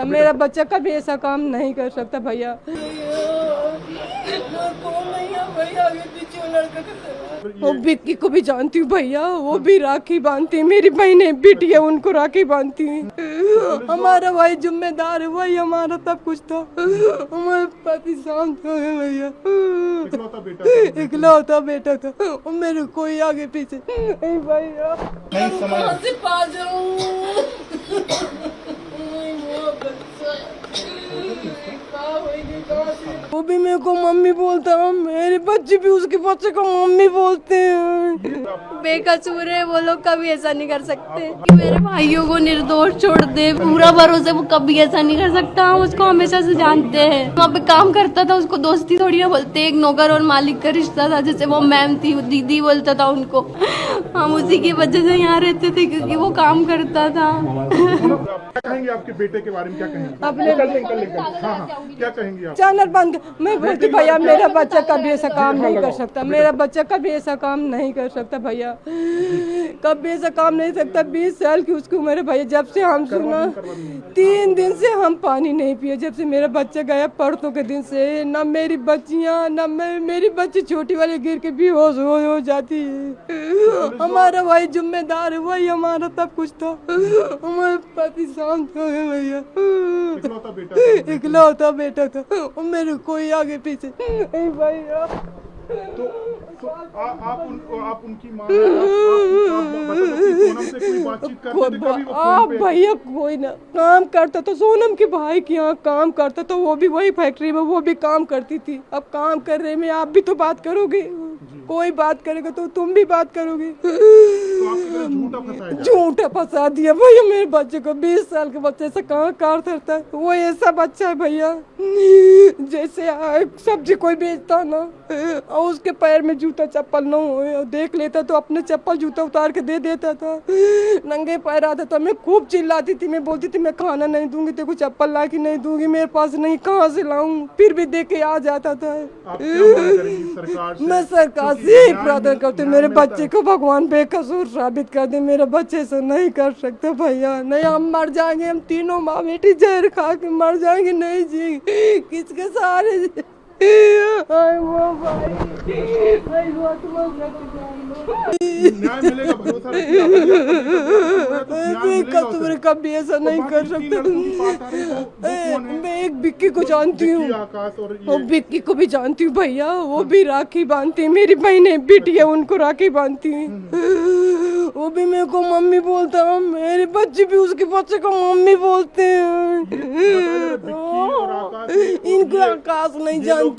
मेरा बच्चा कभी ऐसा काम नहीं कर सकता भैया। वो विक्की को भी जानती हूँ भैया, वो भी राखी बांधती है, मेरी बहनें बेटी है उनको राखी बांधती है। हमारा भाई जिम्मेदार है, वही हमारा सब कुछ था। हमारे पति शांत हो गए भैया, इकलौता बेटा था और मेरे कोई आगे पीछे नहीं भैया। कहाँ से पा जाऊं? वो भी मेरे को मम्मी बोलता है, मेरे बच्चे भी उसके बच्चे को मम्मी बोलते हैं। बेकसूर है वो लोग, कभी ऐसा नहीं कर सकते कि मेरे भाइयों को निर्दोष छोड़ दे। पूरा भरोसा, वो कभी ऐसा नहीं कर सकता। हम उसको हमेशा से जानते हैं, वहाँ पे काम करता था, उसको दोस्ती थोड़ी ना बोलते। एक नौकर और मालिक का रिश्ता था, जैसे वो मैम थी, वो दीदी बोलता था उनको। हम उसी की वजह से यहाँ रहते थे क्योंकि वो काम करता था। क्या कहेंगे आपके बेटे के बारे में? क्या कहेंगे अपने क्या कहेंगे आप? चैनल बंद। मैं बोलती भैया मेरा बच्चा कभी ऐसा काम नहीं कर सकता, मेरा बच्चा कभी ऐसा काम नहीं कर सकता भैया, कभी ऐसा काम नहीं सकता। 20 साल की उसकी उम्र है भैया। जब से हम सुना 3 दिन से हम पानी नहीं पिए, जब से मेरा बच्चा गया परसों के दिन से। न मेरी बच्चियां न मेरी बच्ची छोटी वाली गिर के बेहोश हो जाती है। हमारा भाई जिम्मेदार है, वही हमारा सब कुछ था। हमारे पति शांत हो गए भैया, इकलौता बेटा था और मेरे कोई आगे पीछे नहीं भैया। तो आप उनकी माँ सोनम से कोई बातचीत करते थे कभी? आप भैया कोई ना काम करता तो सोनम के भाई के यहाँ काम करता तो वो भी वही फैक्ट्री में वो भी काम करती थी। अब काम कर रहे में आप भी तो बात करोगे, कोई बात करेगा तो तुम भी बात करोगे। झूठा फंसा दिया भैया मेरे बच्चे को। 20 साल के बच्चे से कहाँ कार करता है? वो ऐसा बच्चा है भैया जैसे सब्जी कोई बेचता ना और उसके पैर में जूता चप्पल न हो, देख लेता तो अपने चप्पल जूता उतार के दे देता था। नंगे पैर आता था, मैं खूब चिल्लाती थी, मैं बोलती थी मैं खाना नहीं दूंगी, तेरे को चप्पल ला के नहीं दूंगी, मेरे पास नहीं, कहाँ से लाऊं? फिर भी दे के आ जाता था। मैं सरकार से प्रार्थना करती हूँ मेरे बच्चे को भगवान बेकसूर साबित कर दे। मेरा बच्चे से नहीं कर सकता भैया, नहीं हम मर जाएंगे, हम तीनों माँ बेटी जहर खा के मर जाएंगे, नहीं जी किसके सहारे। कभी ऐसा नहीं कर सकता। मैं एक विक्की को जानती हूँ, वो विक्की को भी जानती हूँ भैया, वो भी राखी बांधती है, मेरी बहनें बेटी है उनको राखी बांधती है। वो भी मेरे को मम्मी बोलता है, मेरे बच्चे भी उसके बच्चे को मम्मी बोलते हैं। इनको आकाश नहीं जानती।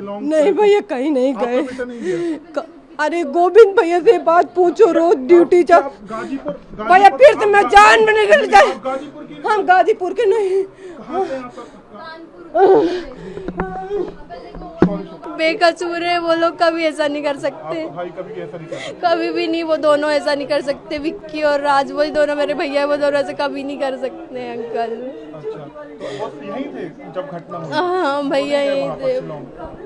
नहीं भैया कहीं नहीं गए। अरे गोविंद भैया से बात पूछो, रोज ड्यूटी चल भैया। फिर से मैं जान में निकल जाए। हम गाजीपुर के नहीं, बेकसूर है वो लोग, कभी ऐसा नहीं कर सकते। कभी भी नहीं, वो दोनों ऐसा नहीं कर सकते। विक्की और राज वही दोनों मेरे भैया, वो दोनों ऐसे कभी नहीं कर सकते अंकल। यहीं थे जब घटना हुई? हाँ भैया यहीं थे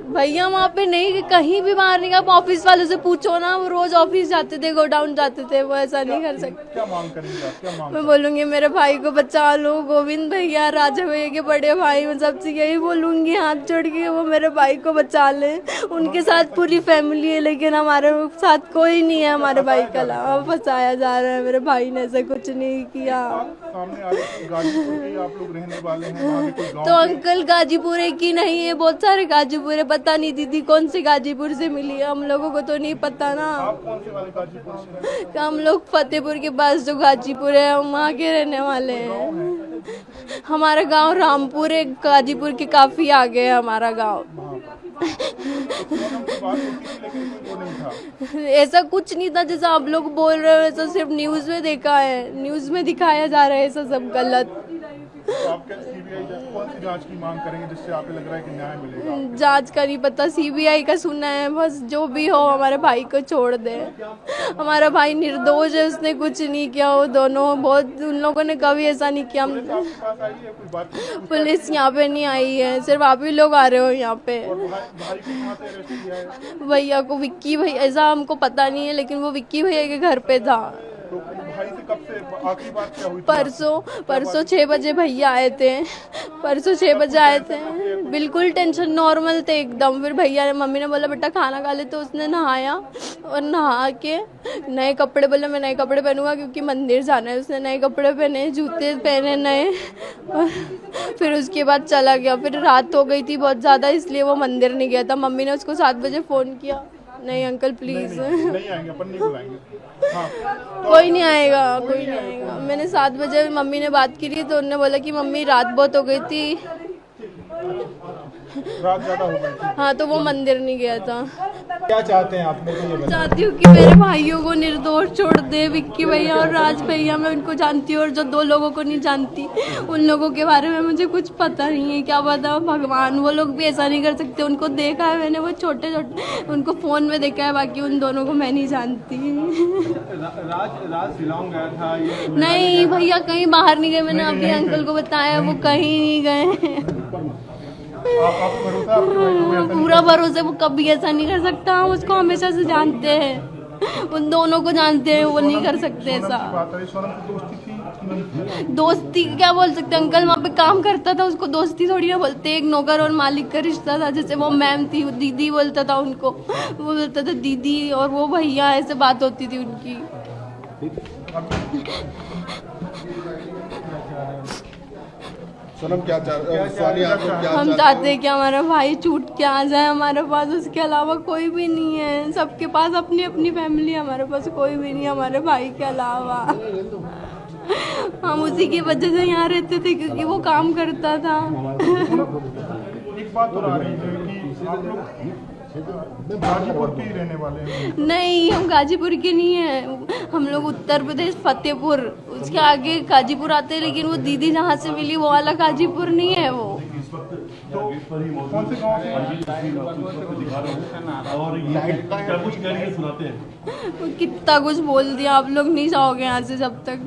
भैया, वहाँ पे नहीं, कहीं भी बाहर नहीं। आप ऑफिस वालों से पूछो ना, वो रोज ऑफिस जाते थे, गोडाउन जाते थे, वो ऐसा नहीं कर सकते। क्या मांग करेंगे आप? क्या मांग? मैं बोलूंगी मेरे भाई को बचा लो, गोविंद भैया, राजा भैया के बड़े भाई, मैं सबसे यही बोलूंगी हाथ जोड़ के वो मेरे भाई को बचा ले। उनके साथ पूरी फैमिली है लेकिन हमारे साथ कोई नहीं है। हमारे भाई का अलावा फंसाया जा रहा है। मेरे भाई ने ऐसा कुछ नहीं किया। आप लोग रहने वाले हैं तो अंकल गाजीपुर एक ही नहीं है, बहुत सारे गाजीपुर है। पता नहीं दीदी कौन से गाजीपुर से मिली है, हम लोगों को तो नहीं पता ना। आप कौन से वाले गाजीपुर से हैं? हम लोग फतेहपुर के पास जो गाजीपुर है हम वहाँ के रहने वाले हैं। हमारा गांव रामपुर है, गाजीपुर के काफी आगे है हमारा गांव। ऐसा कुछ नहीं था जैसा आप लोग बोल रहे हो, ऐसा सिर्फ न्यूज में देखा है, न्यूज में दिखाया जा रहा है, ऐसा सब गलत। तो आप क्या सीबीआई कौन सी जांच की मांग करेंगे जिससे आपको लग रहा है कि न्याय मिलेगा? जांच का नहीं पता, सीबीआई का सुना है बस। जो भी हो हमारे भाई को छोड़ दे। हमारा भाई निर्दोष है, उसने कुछ नहीं किया। वो दोनों बहुत, उन लोगों ने कभी ऐसा नहीं किया। पुलिस यहाँ पे नहीं आई है, सिर्फ आप ही लोग आ रहे हो यहाँ पे। भैया को विक्की भैया, ऐसा हमको पता नहीं है लेकिन वो विक्की भैया के घर पे था। भाई से कब से आखिरी बात क्या हुई थी? परसों 6 बजे भैया आए थे। परसों 6 बजे आए थे, बिल्कुल टेंशन नॉर्मल थे एकदम। फिर भैया ने, मम्मी ने बोला बेटा खाना खा ले, तो उसने नहाया और नहा के नए कपड़े, बोला मैं नए कपड़े पहनूंगा क्योंकि मंदिर जाना है। उसने नए कपड़े पहने, जूते पहने नए, और फिर उसके बाद चला गया। फिर रात हो गई थी बहुत ज़्यादा, इसलिए वो मंदिर नहीं गया था। मम्मी ने उसको 7 बजे फ़ोन किया, नहीं अंकल प्लीज़ नहीं आएंगे, अपन नहीं बुलाएंगे। हाँ, कोई नहीं आएगा, कोई नहीं आएगा। मैंने 7 बजे मम्मी ने बात की थी, तो उन्होंने बोला कि मम्मी रात बहुत हो गई थी, रात ज्यादा हो गई थी। हाँ, तो वो मंदिर नहीं गया था। क्या चाहते हैं आप? मेरे को ये बताइए। चाहती हूँ कि मेरे भाइयों को निर्दोष छोड़ दे, विक्की भैया और राज भैया। मैं उनको जानती हूँ, और जो 2 लोगों को नहीं जानती, उन लोगों के बारे में मुझे कुछ पता नहीं है। क्या पता भगवान, वो लोग भी ऐसा नहीं कर सकते। उनको देखा है मैंने, वो छोटे छोटे, उनको फोन में देखा है, बाकी उन दोनों को मैं नहीं जानती। राज शिलोंग गया था ये? नहीं भैया, कहीं बाहर नहीं गए। मैंने अभी अंकल को बताया, वो कहीं नहीं गए। आपको भरोसा है आपके भाई को? ऐसा नहीं पूरा भरोसा, वो कभी ऐसा नहीं कर सकता। हम उसको हमेशा से जानते हैं, उन दोनों को जानते हैं, वो नहीं कर सकते ऐसा। बात है, सोनम की दोस्ती थी कि नहीं थी? दोस्ती क्या बोल सकते, अंकल वहाँ पे काम करता था, उसको दोस्ती थोड़ी ना बोलते। एक नौकर और मालिक का रिश्ता था। जैसे वो मैम थी, वो दीदी बोलता था उनको, वो बोलता था दीदी, और वो भैया, ऐसे बात होती थी उनकी। सोनम क्या सानिया आप क्या हम चाहते हैं कि हमारा भाई छूट के आ जाए हमारे पास। उसके अलावा कोई भी नहीं है। सबके पास अपनी अपनी फैमिली, हमारे पास कोई भी नहीं है हमारे भाई के अलावा। हम उसी की वजह से यहाँ रहते थे, क्योंकि वो काम करता था। एक बात और आ रही है कि आप लोग गाजीपुर के ही रहने वाले हैं। नहीं, हम गाजीपुर के नहीं हैं। हम लोग उत्तर प्रदेश फतेहपुर, उसके आगे गाजीपुर आते हैं। लेकिन वो दीदी जहाँ से मिली, वो वाला गाजीपुर नहीं है वो। तो कौन से गाँव से? और ये क्या कुछ करके सुनाते हैं? वो कितना कुछ बोल दिया, आप लोग नहीं जाओगे यहाँ से जब तक।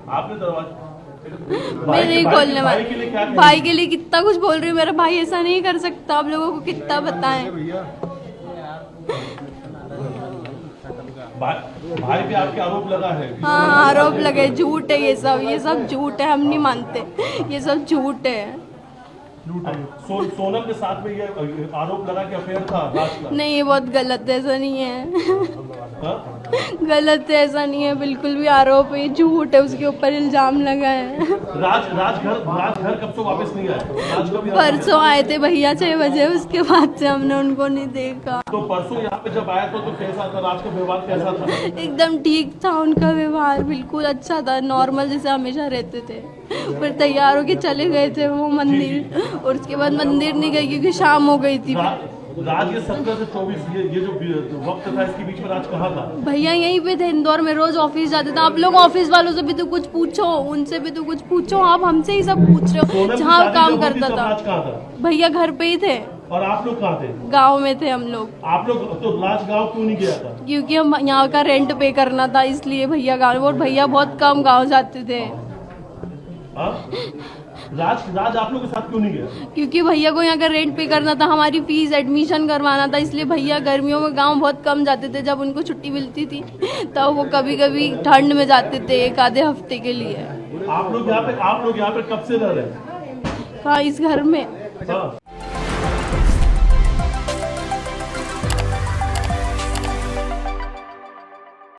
आपने दरवाजा मैं नहीं खोलने वाली। भाई के लिए कितना कुछ बोल रही हूँ। मेरा भाई ऐसा नहीं कर सकता, आप लोगों को कितना बताएं। भाई पे आपके आरोप लगा है? हाँ, आरोप लगे, झूठ है ये सब झूठ है। हम नहीं मानते, ये सब झूठ है। सोनम के साथ में ये आरोप लगा कि अफेयर था राज का? नहीं, ये बहुत गलत है, ऐसा नहीं है। हाँ? गलत है, ऐसा नहीं है, बिल्कुल भी आरोप है, झूठ है। उसके ऊपर इल्जाम लगा है। राज घर कब से वापस नहीं आए? परसों आए थे भैया 6 बजे, उसके बाद से हमने उनको नहीं देखा। तो परसों यहाँ पे जब आया तो कैसा था? राज का व्यवहार कैसा था? एकदम ठीक था उनका व्यवहार, बिल्कुल अच्छा था, नॉर्मल जैसे हमेशा रहते थे। फिर तैयार होके चले गए थे वो मंदिर, और उसके बाद मंदिर नहीं गए क्योंकि शाम हो गई थी। राज ये 17 से 24 ये जो वक्त था, इसके बीच में राज कहाँ था? भैया यहीं पे थे, इंदौर में। रोज ऑफिस जाते थे। आप लोग ऑफिस वालों से भी तो कुछ पूछो, उनसे भी तो कुछ पूछो। आप हमसे ही सब पूछ रहे हो। जहाँ काम करता था राज कहाँ था? भैया घर पे ही थे। और आप लोग कहाँ थे? गाँव में थे हम लोग। आप लोग तो राज गाँव क्यों नहीं गया था? क्योंकि हम यहाँ का रेंट पे करना था, इसलिए भैया गाँव। और भैया बहुत कम गाँव जाते थे। राज आप लोग के साथ क्यों नहीं गया? क्योंकि भैया को यहाँ का रेंट पे करना था, हमारी फीस एडमिशन करवाना था, इसलिए भैया गर्मियों में गांव बहुत कम जाते थे। जब उनको छुट्टी मिलती थी तब वो कभी कभी ठंड में जाते थे, 1 आधे हफ्ते के लिए। आप लोग यहाँ पे कब से रह रहे हैं? हाँ, इस घर में। हाँ।